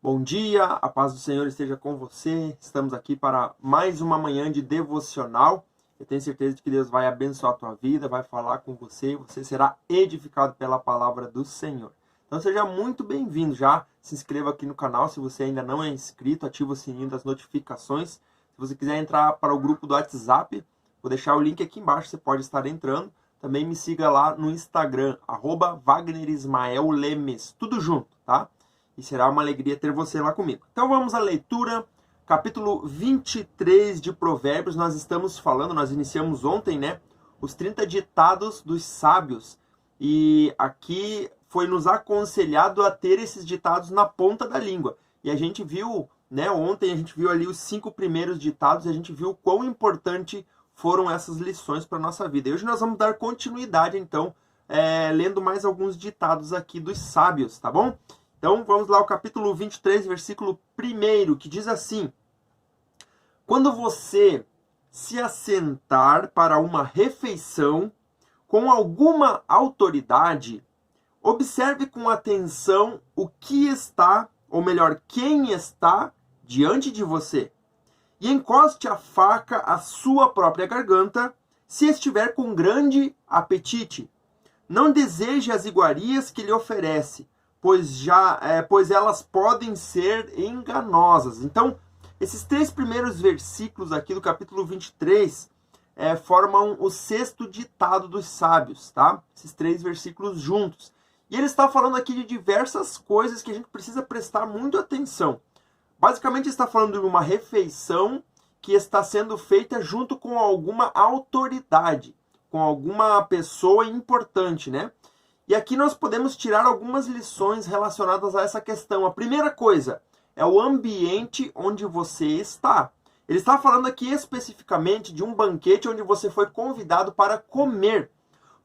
Bom dia, a paz do Senhor esteja com você. Estamos aqui para mais uma manhã de devocional. Eu tenho certeza de que Deus vai abençoar a tua vida, vai falar com você, você será edificado pela palavra do Senhor. Então seja muito bem-vindo já. Se inscreva aqui no canal se você ainda não é inscrito, ativa o sininho das notificações. Se você quiser entrar para o grupo do WhatsApp, vou deixar o link aqui embaixo, você pode estar entrando. Também me siga lá no Instagram, @WagnerIsmaelLemes, tudo junto, tá? E será uma alegria ter você lá comigo. Então vamos à leitura, capítulo 23 de Provérbios. Nós estamos falando, nós iniciamos ontem, né? Os 30 ditados dos sábios. E aqui foi nos aconselhado a ter esses ditados na ponta da língua. E a gente viu, né? Ontem a gente viu ali os 5 primeiros ditados e a gente viu quão importante foram essas lições para a nossa vida. E hoje nós vamos dar continuidade, então, lendo mais alguns ditados aqui dos sábios, tá bom? Então, vamos lá ao capítulo 23, versículo 1, que diz assim: Quando você se assentar para uma refeição com alguma autoridade, observe com atenção o que está, ou melhor, quem está diante de você, e encoste a faca à sua própria garganta, se estiver com grande apetite. Não deseje as iguarias que lhe oferece, pois elas podem ser enganosas. Então, esses 3 primeiros versículos aqui do capítulo 23 formam o 6º ditado dos sábios, tá? Esses 3 versículos juntos. E ele está falando aqui de diversas coisas que a gente precisa prestar muito atenção. Basicamente, está falando de uma refeição que está sendo feita junto com alguma autoridade, com alguma pessoa importante, né? E aqui nós podemos tirar algumas lições relacionadas a essa questão. A primeira coisa é o ambiente onde você está. Ele está falando aqui especificamente de um banquete onde você foi convidado para comer.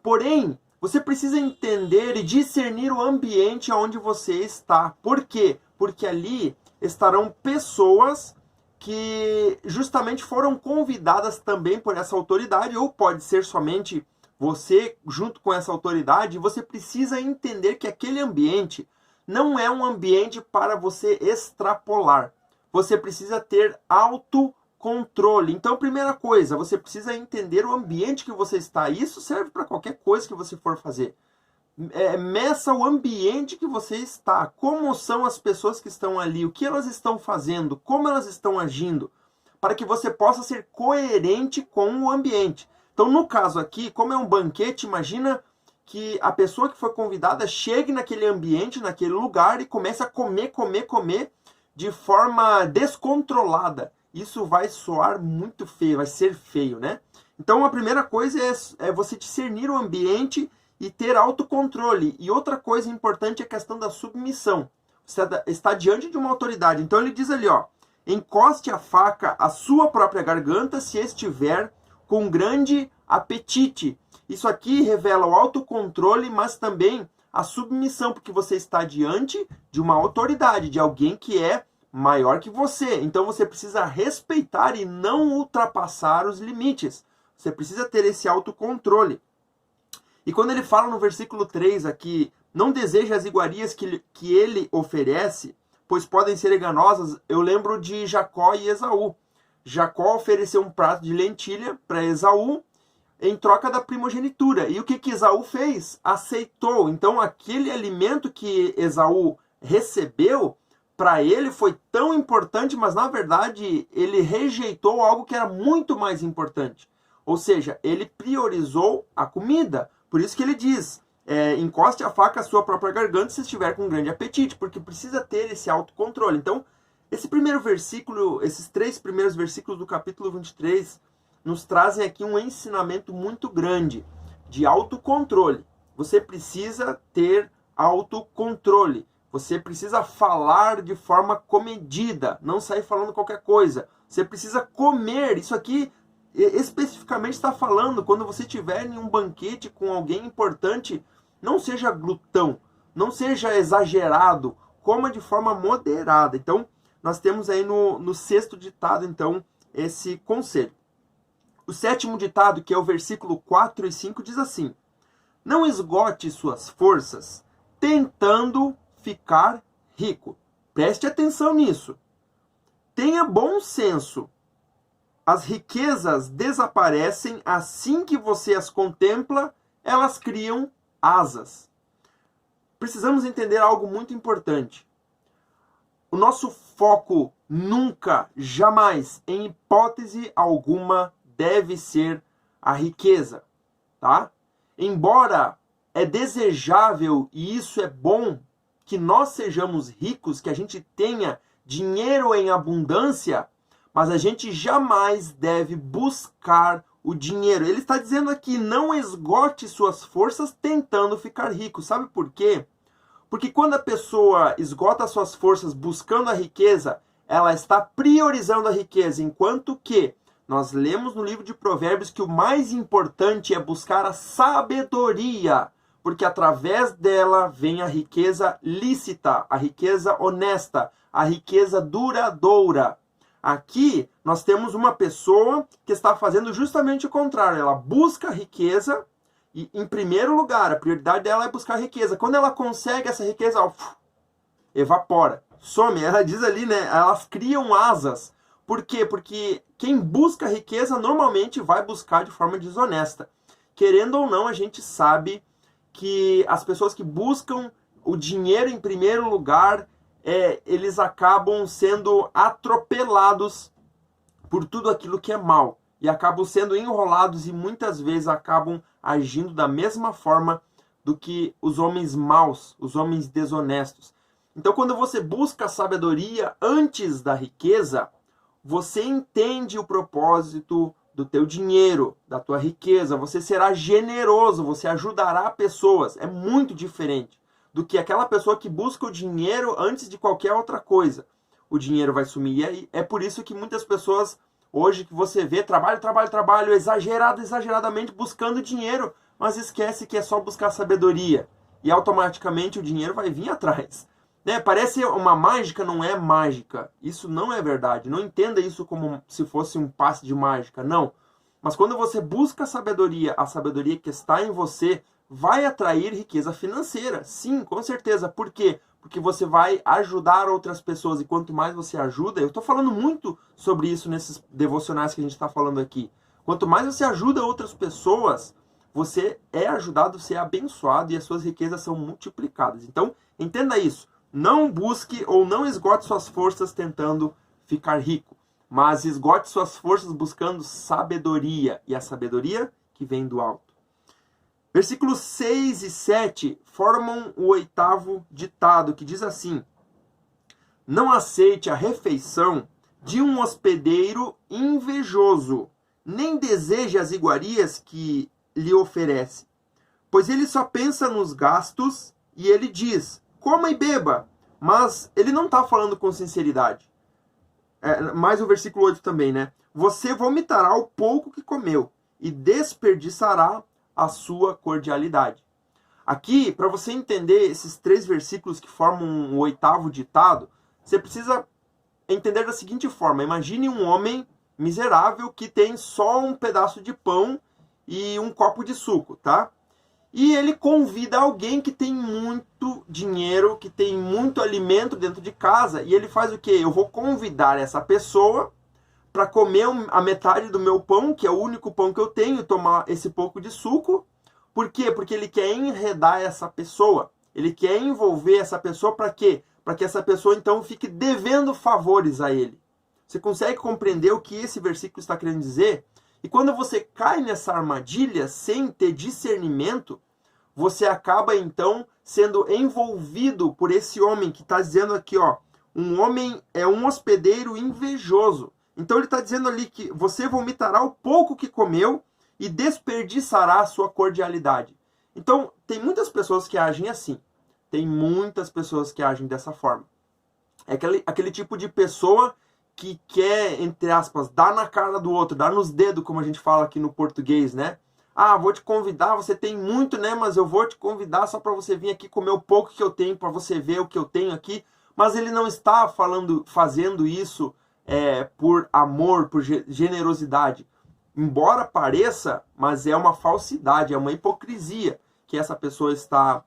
Porém, você precisa entender e discernir o ambiente onde você está. Por quê? Porque ali estarão pessoas que justamente foram convidadas também por essa autoridade, ou pode ser somente você junto com essa autoridade. Você precisa entender que aquele ambiente não é um ambiente para você extrapolar. Você precisa ter autocontrole. Então, primeira coisa, você precisa entender o ambiente que você está. Isso serve para qualquer coisa que você for fazer. Meça o ambiente que você está. Como são as pessoas que estão ali, o que elas estão fazendo, como elas estão agindo, para que você possa ser coerente com o ambiente. Então, no caso aqui, como é um banquete, imagina que a pessoa que foi convidada chegue naquele ambiente, naquele lugar e comece a comer de forma descontrolada. Isso vai soar muito feio, vai ser feio, né? Então, a primeira coisa é você discernir o ambiente e ter autocontrole. E outra coisa importante é a questão da submissão. Você está diante de uma autoridade. Então, ele diz ali, ó, encoste a faca à sua própria garganta se estiver com grande apetite. Isso aqui revela o autocontrole, mas também a submissão, porque você está diante de uma autoridade, de alguém que é maior que você. Então você precisa respeitar e não ultrapassar os limites. Você precisa ter esse autocontrole. E quando ele fala no versículo 3 aqui, não deseje as iguarias que ele oferece, pois podem ser enganosas, eu lembro de Jacó e Esaú. Jacó ofereceu um prato de lentilha para Esaú em troca da primogenitura. E o que Esaú fez? Aceitou. Então, aquele alimento que Esaú recebeu, para ele foi tão importante, mas na verdade ele rejeitou algo que era muito mais importante. Ou seja, ele priorizou a comida. Por isso que ele diz, encoste a faca à sua própria garganta se estiver com grande apetite, porque precisa ter esse autocontrole. Então, esse primeiro versículo, esses 3 primeiros versículos do capítulo 23, nos trazem aqui um ensinamento muito grande de autocontrole. Você precisa ter autocontrole. Você precisa falar de forma comedida, não sair falando qualquer coisa. Você precisa comer. Isso aqui especificamente está falando quando você estiver em um banquete com alguém importante, não seja glutão, não seja exagerado, coma de forma moderada. Então, nós temos aí no 6º ditado, então, esse conselho. O 7º ditado, que é o versículo 4 e 5, diz assim: não esgote suas forças tentando ficar rico. Preste atenção nisso. Tenha bom senso. As riquezas desaparecem assim que você as contempla, elas criam asas. Precisamos entender algo muito importante. O nosso foco nunca, jamais, em hipótese alguma, deve ser a riqueza, tá? Embora é desejável e isso é bom que nós sejamos ricos, que a gente tenha dinheiro em abundância, mas a gente jamais deve buscar o dinheiro. Ele está dizendo aqui, não esgote suas forças tentando ficar rico. Sabe por quê? Porque quando a pessoa esgota suas forças buscando a riqueza, ela está priorizando a riqueza, enquanto que nós lemos no livro de Provérbios que o mais importante é buscar a sabedoria, porque através dela vem a riqueza lícita, a riqueza honesta, a riqueza duradoura. Aqui nós temos uma pessoa que está fazendo justamente o contrário. Ela busca a riqueza e, em primeiro lugar, a prioridade dela é buscar a riqueza. Quando ela consegue essa riqueza, evapora, some. Ela diz ali, né? Elas criam asas. Por quê? Porque quem busca a riqueza normalmente vai buscar de forma desonesta. Querendo ou não, a gente sabe que as pessoas que buscam o dinheiro em primeiro lugar, eles acabam sendo atropelados por tudo aquilo que é mal. E acabam sendo enrolados e muitas vezes acabam agindo da mesma forma do que os homens maus, os homens desonestos. Então, quando você busca a sabedoria antes da riqueza, você entende o propósito do teu dinheiro, da tua riqueza, você será generoso, você ajudará pessoas. É muito diferente do que aquela pessoa que busca o dinheiro antes de qualquer outra coisa. O dinheiro vai sumir. E aí, é por isso que muitas pessoas, hoje que você vê, trabalho, exageradamente buscando dinheiro, mas esquece que é só buscar sabedoria. E automaticamente o dinheiro vai vir atrás. Né? Parece uma mágica, não é mágica. Isso não é verdade. Não entenda isso como se fosse um passe de mágica, não. Mas quando você busca a sabedoria que está em você vai atrair riqueza financeira. Sim, com certeza. Por quê? Porque você vai ajudar outras pessoas. E quanto mais você ajuda, eu estou falando muito sobre isso nesses devocionais que a gente está falando aqui. Quanto mais você ajuda outras pessoas, você é ajudado, você é abençoado e as suas riquezas são multiplicadas. Então, entenda isso. Não busque ou não esgote suas forças tentando ficar rico, mas esgote suas forças buscando sabedoria, e a sabedoria que vem do alto. Versículos 6 e 7 formam o 8º ditado, que diz assim: não aceite a refeição de um hospedeiro invejoso, nem deseje as iguarias que lhe oferece, pois ele só pensa nos gastos e ele diz: coma e beba, mas ele não está falando com sinceridade. Mais o versículo 8 também, né? Você vomitará o pouco que comeu e desperdiçará a sua cordialidade. Aqui, para você entender esses 3 versículos que formam o 8º ditado, você precisa entender da seguinte forma: imagine um homem miserável que tem só um pedaço de pão e um copo de suco, tá? E ele convida alguém que tem muito dinheiro, que tem muito alimento dentro de casa. E ele faz o quê? Eu vou convidar essa pessoa para comer a metade do meu pão, que é o único pão que eu tenho, e tomar esse pouco de suco. Por quê? Porque ele quer enredar essa pessoa. Ele quer envolver essa pessoa para quê? Para que essa pessoa então fique devendo favores a ele. Você consegue compreender o que esse versículo está querendo dizer? E quando você cai nessa armadilha sem ter discernimento, você acaba então sendo envolvido por esse homem que está dizendo aqui, ó, um homem é um hospedeiro invejoso. Então ele está dizendo ali que você vomitará o pouco que comeu e desperdiçará a sua cordialidade. Então tem muitas pessoas que agem assim. Tem muitas pessoas que agem dessa forma. É aquele tipo de pessoa que quer, entre aspas, dar na cara do outro, dar nos dedos, como a gente fala aqui no português, né? Ah, vou te convidar, você tem muito, né? Mas eu vou te convidar só para você vir aqui comer o pouco que eu tenho, para você ver o que eu tenho aqui. Mas ele não está fazendo isso por amor, por generosidade. Embora pareça, mas é uma falsidade, é uma hipocrisia que essa pessoa está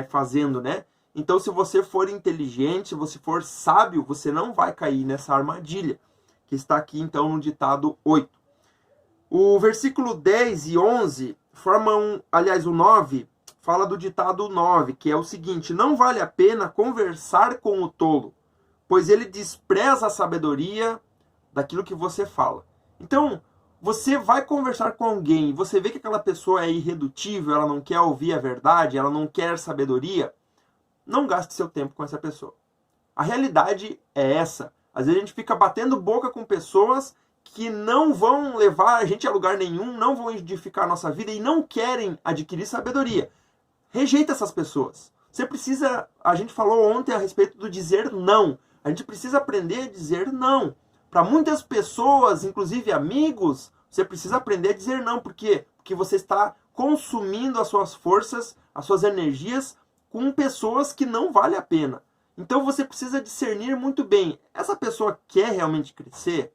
fazendo, né? Então, se você for inteligente, se você for sábio, você não vai cair nessa armadilha, que está aqui então no ditado 8. O versículo 10 e 11 formam, aliás, o 9 fala do ditado 9, que é o seguinte: não vale a pena conversar com o tolo, pois ele despreza a sabedoria daquilo que você fala. Então, você vai conversar com alguém, você vê que aquela pessoa é irredutível, ela não quer ouvir a verdade, ela não quer sabedoria, não gaste seu tempo com essa pessoa. A realidade é essa. Às vezes a gente fica batendo boca com pessoas que não vão levar a gente a lugar nenhum, não vão edificar a nossa vida e não querem adquirir sabedoria. Rejeita essas pessoas. Você precisa, a gente falou ontem a respeito do dizer não. A gente precisa aprender a dizer não. Para muitas pessoas, inclusive amigos, você precisa aprender a dizer não. Por quê? Porque você está consumindo as suas forças, as suas energias com pessoas que não vale a pena. Então você precisa discernir muito bem. Essa pessoa quer realmente crescer?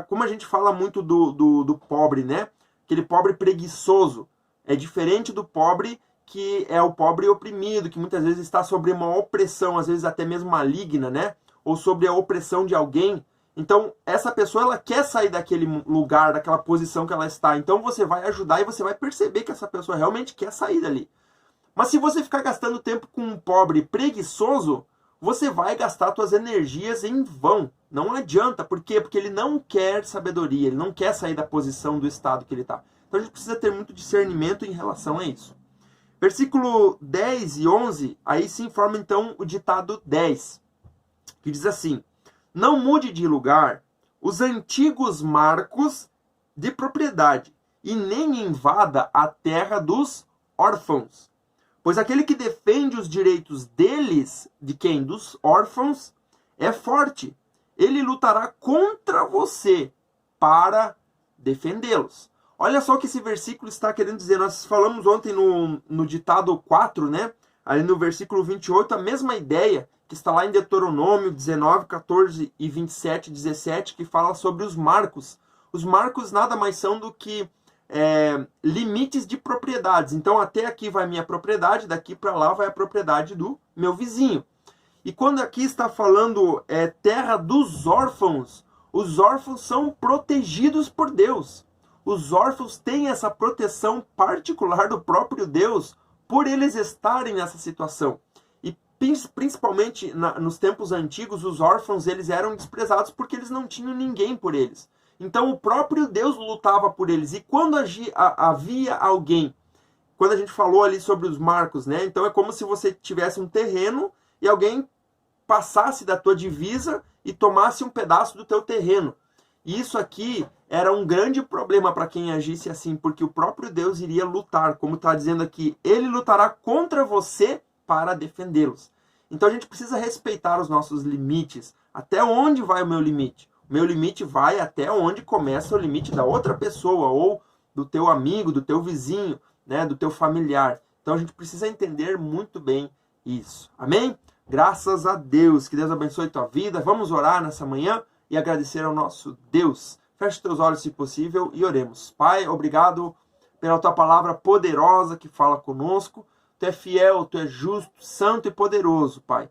Como a gente fala muito do pobre, né? Aquele pobre preguiçoso. É diferente do pobre que é o pobre oprimido, que muitas vezes está sobre uma opressão, às vezes até mesmo maligna, né? Ou sobre a opressão de alguém. Então, essa pessoa, ela quer sair daquele lugar, daquela posição que ela está. Então, você vai ajudar e você vai perceber que essa pessoa realmente quer sair dali. Mas se você ficar gastando tempo com um pobre preguiçoso, você vai gastar suas energias em vão. Não adianta. Por quê? Porque ele não quer sabedoria, ele não quer sair da posição, do estado que ele está. Então, a gente precisa ter muito discernimento em relação a isso. Versículo 10 e 11, aí se informa então o ditado 10, que diz assim: não mude de lugar os antigos marcos de propriedade, e nem invada a terra dos órfãos. Pois aquele que defende os direitos deles, de quem? Dos órfãos, é forte. Ele lutará contra você para defendê-los. Olha só o que esse versículo está querendo dizer. Nós falamos ontem no ditado 4, né? Ali no versículo 28, a mesma ideia que está lá em Deuteronômio 19, 14 e 27, 17, que fala sobre os marcos. Os marcos nada mais são do que limites de propriedades. Então, até aqui vai minha propriedade, daqui para lá vai a propriedade do meu vizinho. E quando aqui está falando terra dos órfãos, os órfãos são protegidos por Deus. Os órfãos têm essa proteção particular do próprio Deus por eles estarem nessa situação. E principalmente nos tempos antigos, os órfãos eles eram desprezados porque eles não tinham ninguém por eles. Então o próprio Deus lutava por eles. E quando havia alguém, quando a gente falou ali sobre os marcos, né? Então é como se você tivesse um terreno e alguém passasse da tua divisa e tomasse um pedaço do teu terreno. E isso aqui era um grande problema para quem agisse assim, porque o próprio Deus iria lutar, como está dizendo aqui, ele lutará contra você para defendê-los. Então a gente precisa respeitar os nossos limites. Até onde vai o meu limite? O meu limite vai até onde começa o limite da outra pessoa, ou do teu amigo, do teu vizinho, né, do teu familiar. Então a gente precisa entender muito bem isso. Amém? Graças a Deus. Que Deus abençoe tua vida. Vamos orar nessa manhã e agradecer ao nosso Deus. Feche teus olhos se possível e oremos. Pai, obrigado pela tua palavra poderosa que fala conosco. Tu é fiel, tu é justo, santo e poderoso, Pai.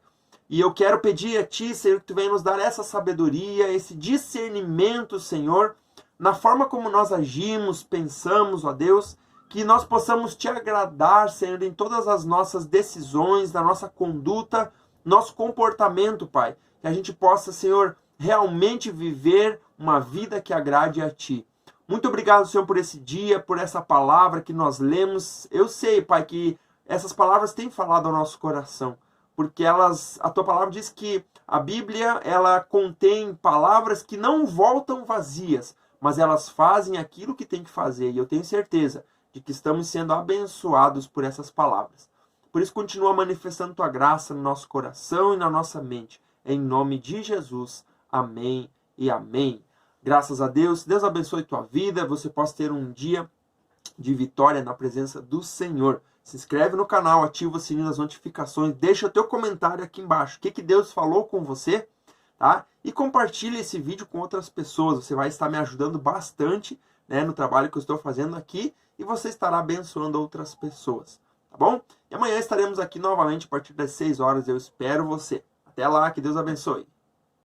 E eu quero pedir a ti, Senhor, que tu venha nos dar essa sabedoria, esse discernimento, Senhor, na forma como nós agimos, pensamos, ó Deus, que nós possamos te agradar, Senhor, em todas as nossas decisões, na nossa conduta, nosso comportamento, Pai. Que a gente possa, Senhor, realmente viver uma vida que agrade a Ti. Muito obrigado, Senhor, por esse dia, por essa palavra que nós lemos. Eu sei, Pai, que essas palavras têm falado ao nosso coração, porque a Tua palavra diz que a Bíblia, ela contém palavras que não voltam vazias, mas elas fazem aquilo que tem que fazer. E eu tenho certeza de que estamos sendo abençoados por essas palavras. Por isso, continua manifestando Tua graça no nosso coração e na nossa mente. Em nome de Jesus. Amém e amém. Graças a Deus. Deus abençoe tua vida. Você possa ter um dia de vitória na presença do Senhor. Se inscreve no canal, ativa o sininho das notificações. Deixa o teu comentário aqui embaixo. O que Deus falou com você, tá? E compartilhe esse vídeo com outras pessoas. Você vai estar me ajudando bastante, né, no trabalho que eu estou fazendo aqui. E você estará abençoando outras pessoas. Tá bom? E amanhã estaremos aqui novamente a partir das 6 horas. Eu espero você. Até lá, que Deus abençoe.